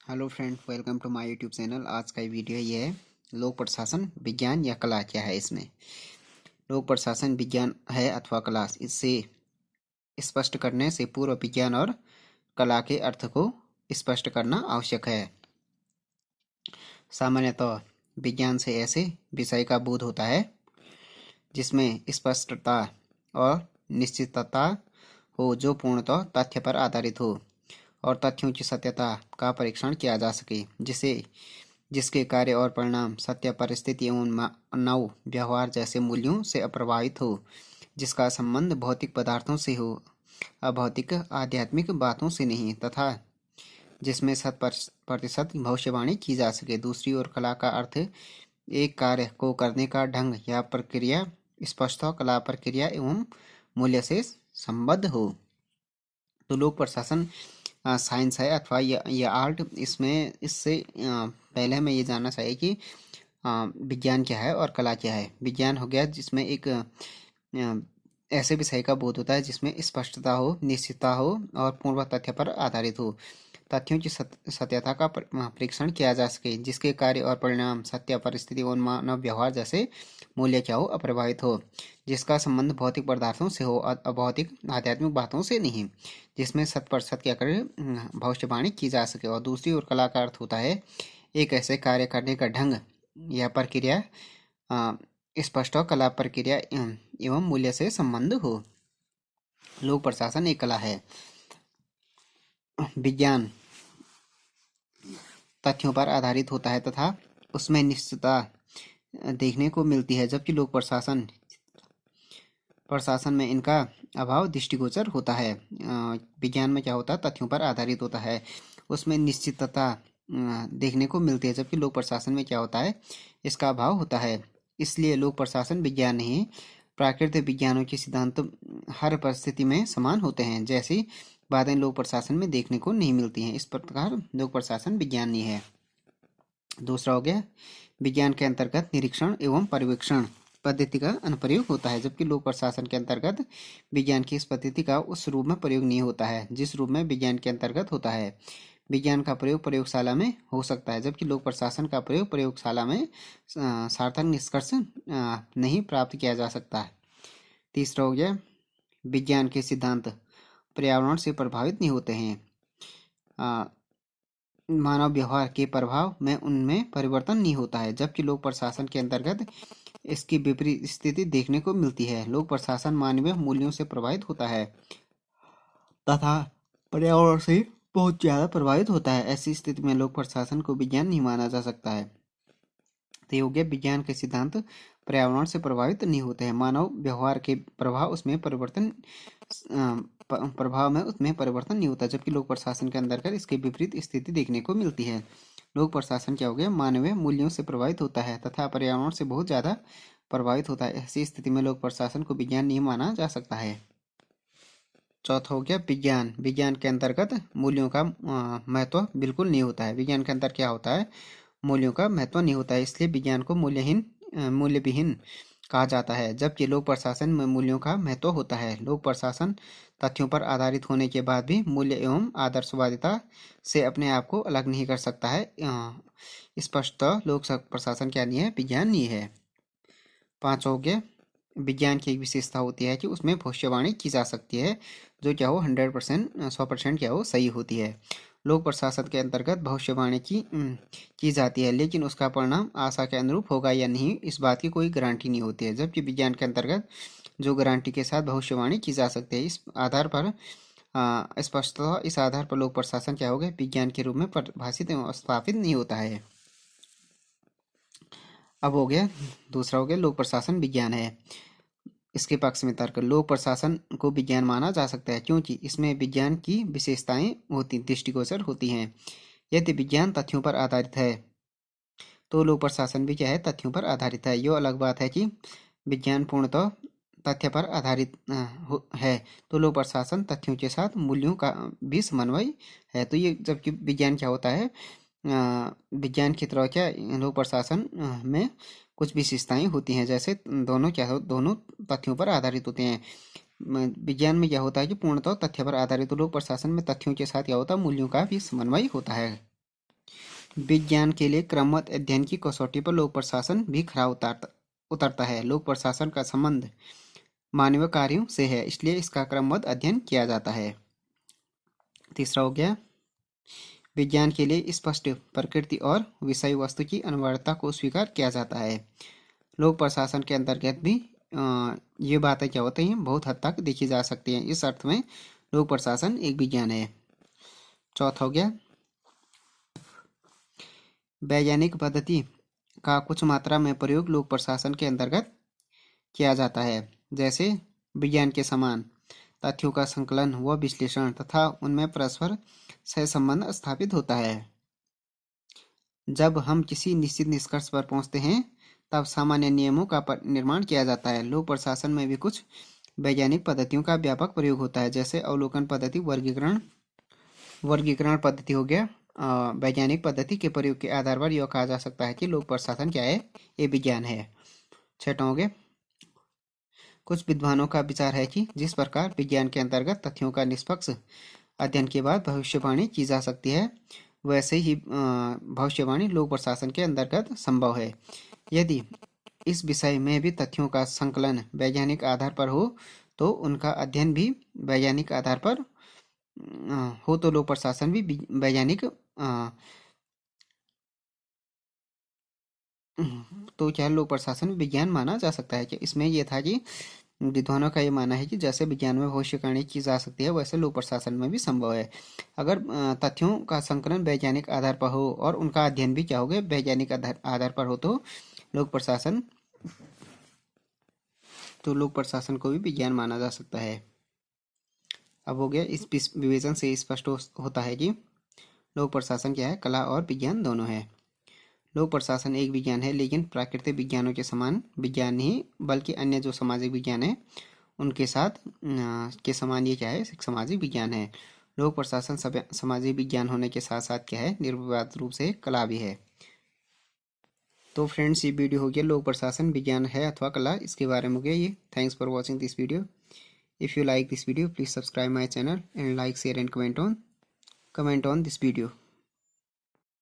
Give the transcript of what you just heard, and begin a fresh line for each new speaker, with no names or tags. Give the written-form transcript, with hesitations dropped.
Hello friend, welcome to my YouTube channel. आज का video ये है लोक प्रशासन विज्ञान या कला क्या है। इसमें लोक प्रशासन विज्ञान है अथवा कला, इससे स्पष्ट करने से पूर्व विज्ञान और कला के अर्थ को स्पष्ट करना आवश्यक है। सामान्यतः विज्ञान से ऐसे विषय का बोध होता है जिसमें स्पष्टता और निश्चितता हो, जो पूर्णतः तथ्य पर आधारित हो और तथ्यों की सत्यता का परीक्षण किया जा सके, जिसके कार्य और परिणाम सत्य, परिस्थिति एवं मानव व्यवहार जैसे मूल्यों से अप्रभावित हो, जिसका संबंध भौतिक पदार्थों से हो, अभौतिक आध्यात्मिक बातों से नहीं, तथा जिसमें 100% भविष्यवाणी की जा सके। दूसरी ओर कला का अर्थ एक कार्य को करने का ढंग या प्रक्रिया स्पष्ट हो, कला प्रक्रिया एवं मूल्य से संबद्ध हो। तो लोक प्रशासन साइंस है अथवा ये आर्ट। इसमें इससे पहले हमें ये जानना चाहिए कि विज्ञान क्या है और कला क्या है। विज्ञान हो गया जिसमें एक ऐसे विषय का बोध होता है जिसमें स्पष्टता हो, निश्चितता हो और पूर्व तथ्य पर आधारित हो, तथ्यों की सत्यता का परीक्षण किया जा सके, जिसके कार्य और परिणाम सत्य, परिस्थिति और मानव व्यवहार जैसे मूल्य क्या हो, अप्रभावित हो, जिसका संबंध भौतिक पदार्थों से हो, अभौतिक आध्यात्मिक बातों से नहीं, जिसमें 100% क्या करे भविष्यवाणी की जा सके। और दूसरी ओर कला का अर्थ होता है एक ऐसे कार्य करने का ढंग या प्रक्रिया स्पष्ट हो, कला प्रक्रिया एवं मूल्य से संबंध हो। लोक प्रशासन एक कला है। विज्ञान तथ्यों पर आधारित होता है तथा उसमें निश्चितता देखने को मिलती है, जबकि लोक प्रशासन में इनका अभाव दृष्टिगोचर होता है। विज्ञान में क्या होता है, तथ्यों पर आधारित होता है, उसमें निश्चितता देखने को मिलती है, जबकि लोक प्रशासन में क्या होता है, इसका अभाव होता है। इसलिए लोक प्रशासन विज्ञान नहीं, प्राकृतिक विज्ञानों के सिद्धांत हर परिस्थिति में समान होते हैं, जैसी बातें लोक प्रशासन में देखने को नहीं मिलती हैं। इस प्रकार लोक प्रशासन विज्ञान नहीं है। दूसरा हो गया विज्ञान के अंतर्गत निरीक्षण एवं पर्यवेक्षण पद्धति का अनुप्रयोग होता है, जबकि लोक प्रशासन के अंतर्गत विज्ञान की इस पद्धति का उस रूप में प्रयोग नहीं होता है जिस रूप में विज्ञान के अंतर्गत होता है। विज्ञान का प्रयोग प्रयोगशाला में हो सकता है, जबकि लोक प्रशासन का प्रयोग प्रयोगशाला में सार्थक निष्कर्ष नहीं प्राप्त किया जा सकता है। तीसरा हो गया विज्ञान के सिद्धांत पर्यावरण से प्रभावित नहीं होते हैं। मानव व्यवहार के प्रभाव में उनमें परिवर्तन नहीं होता है, जबकि लोक प्रशासन के अंतर्गत इसकी विपरीत स्थिति देखने को मिलती है। लोक प्रशासन मानवीय मूल्यों से प्रभावित होता है तथा पर्यावरण से बहुत ज्यादा प्रभावित होता है। ऐसी स्थिति में लोक प्रशासन को विज्ञान नहीं माना जा सकता है। तो योग्य विज्ञान के सिद्धांत पर्यावरण से प्रभावित नहीं होते हैं। मानव व्यवहार के प्रभाव उसमें परिवर्तन नहीं होता, जबकि लोक प्रशासन के अंतर्गत इसके विपरीत स्थिति देखने को मिलती है। लोक प्रशासन क्या हो गया, मानवीय मूल्यों से प्रभावित होता है तथा पर्यावरण से बहुत ज्यादा प्रभावित होता है। ऐसी स्थिति में लोक प्रशासन को विज्ञान नहीं माना जा सकता है। चौथा हो गया विज्ञान। विज्ञान के अंतर्गत मूल्यों का महत्व बिल्कुल नहीं होता है। विज्ञान के अंतर क्या होता है, मूल्यों का महत्व नहीं होता है, इसलिए विज्ञान को मूल्यविहीन कहा जाता है, जबकि लोक प्रशासन में मूल्यों का महत्व होता है। लोक प्रशासन तथ्यों पर आधारित होने के बाद भी मूल्य एवं आदर्शवादिता से अपने आप को अलग नहीं कर सकता है। स्पष्टतः लोक प्रशासन क्या नहीं है, विज्ञान नहीं है। पाँच हो गया विज्ञान की एक विशेषता होती है कि उसमें भविष्यवाणी की जा सकती है, जो क्या हो 100% क्या हो सही होती है। लोक प्रशासन के अंतर्गत भविष्यवाणी की जाती है, लेकिन उसका परिणाम आशा के अनुरूप होगा या नहीं, इस बात की कोई गारंटी नहीं होती है, जबकि विज्ञान के अंतर्गत जो गारंटी के साथ भविष्यवाणी की जा सकती है। इस आधार पर स्पष्टतः इस आधार पर लोक प्रशासन क्या हो गया, विज्ञान के रूप में परिभाषित एवं स्थापित नहीं होता है। अब हो गया दूसरा हो गया लोक प्रशासन विज्ञान है। इसके पक्ष में तर्क, लोक प्रशासन को विज्ञान माना जा सकता है क्योंकि इसमें विज्ञान की विशेषताएं दृष्टिगोचर होती हैं। यदि विज्ञान तथ्यों पर आधारित है तो लोक प्रशासन भी क्या है, तथ्यों पर आधारित है। यो अलग बात है कि विज्ञान पूर्णतः तथ्य पर आधारित है, तो लोक प्रशासन तथ्यों के साथ मूल्यों का भी समन्वय है। तो ये जबकि विज्ञान क्या होता है, विज्ञान की तरह क्या लोक प्रशासन में कुछ विशेषताएं होती हैं, जैसे दोनों तथ्यों पर आधारित होते हैं। विज्ञान में क्या होता है कि पूर्णतः तथ्य पर आधारित, लोक प्रशासन में तथ्यों के साथ क्या होता है, मूल्यों का भी समन्वय होता है। विज्ञान के लिए क्रमबद्ध अध्ययन की कसौटी पर लोक प्रशासन भी खरा उतरता है। लोक प्रशासन का संबंध मानवीय कार्यों से है, इसलिए इसका क्रमबद्ध अध्ययन किया जाता है। तीसरा हो गया, विज्ञान के लिए स्पष्ट प्रकृति और विषय वस्तु की अनिवार्यता को स्वीकार किया जाता है। लोक प्रशासन के अंतर्गत भी ये बातें क्या होती हैं, बहुत हद तक देखी जा सकती हैं। इस अर्थ में लोक प्रशासन एक विज्ञान है। चौथा हो गया, वैज्ञानिक पद्धति का कुछ मात्रा में प्रयोग लोक प्रशासन के अंतर्गत किया जाता है, जैसे विज्ञान के समान तथ्यों का संकलन व विश्लेषण तथा उनमें परस्पर सहसंबंध स्थापित होता है। जब हम किसी निश्चित निष्कर्ष पर पहुंचते हैं तब सामान्य नियमों का निर्माण किया जाता है। लोक प्रशासन में भी कुछ वैज्ञानिक पद्धतियों का व्यापक प्रयोग होता है, जैसे अवलोकन पद्धति, वर्गीकरण पद्धति हो गया। वैज्ञानिक पद्धति के प्रयोग के आधार पर यह कहा जा सकता है कि लोक प्रशासन क्या है, ये विज्ञान है। छठा हो गया, कुछ विद्वानों का विचार है कि जिस प्रकार विज्ञान के अंतर्गत तथ्यों का निष्पक्ष अध्ययन के बाद भविष्यवाणी की जा सकती है, वैसे ही भविष्यवाणी लोक प्रशासन के अंतर्गत संभव है। यदि इस विषय में भी तथ्यों का संकलन वैज्ञानिक आधार पर हो तो उनका अध्ययन भी वैज्ञानिक आधार पर हो तो लोक प्रशासन भी वैज्ञानिक तो क्या लोक प्रशासन विज्ञान माना जा सकता है। क्या इसमें यह था कि विद्वानों का ये मानना है कि जैसे विज्ञान में भविष्यवाणी की जा सकती है वैसे लोक प्रशासन में भी संभव है। अगर तथ्यों का संकलन वैज्ञानिक आधार पर हो और उनका अध्ययन भी क्या हो गया, वैज्ञानिक आधार पर हो तो लोक प्रशासन को भी विज्ञान माना जा सकता है। अब हो गया, इस विवेचन से स्पष्ट होता है कि लोक प्रशासन क्या है, कला और विज्ञान दोनों है। लोक प्रशासन एक विज्ञान है, लेकिन प्राकृतिक विज्ञानों के समान विज्ञान नहीं बल्कि अन्य जो सामाजिक विज्ञान है उनके साथ के समान ये क्या है, एक सामाजिक विज्ञान है। लोक प्रशासन सामाजिक विज्ञान होने के साथ साथ क्या है, निर्विवाद रूप से कला भी है। तो फ्रेंड्स, ये वीडियो हो गया लोक प्रशासन विज्ञान है अथवा कला, इसके बारे में हो गया ये। Thanks for watching this video. If you like this video please subscribe my channel and like, share and comment on this video.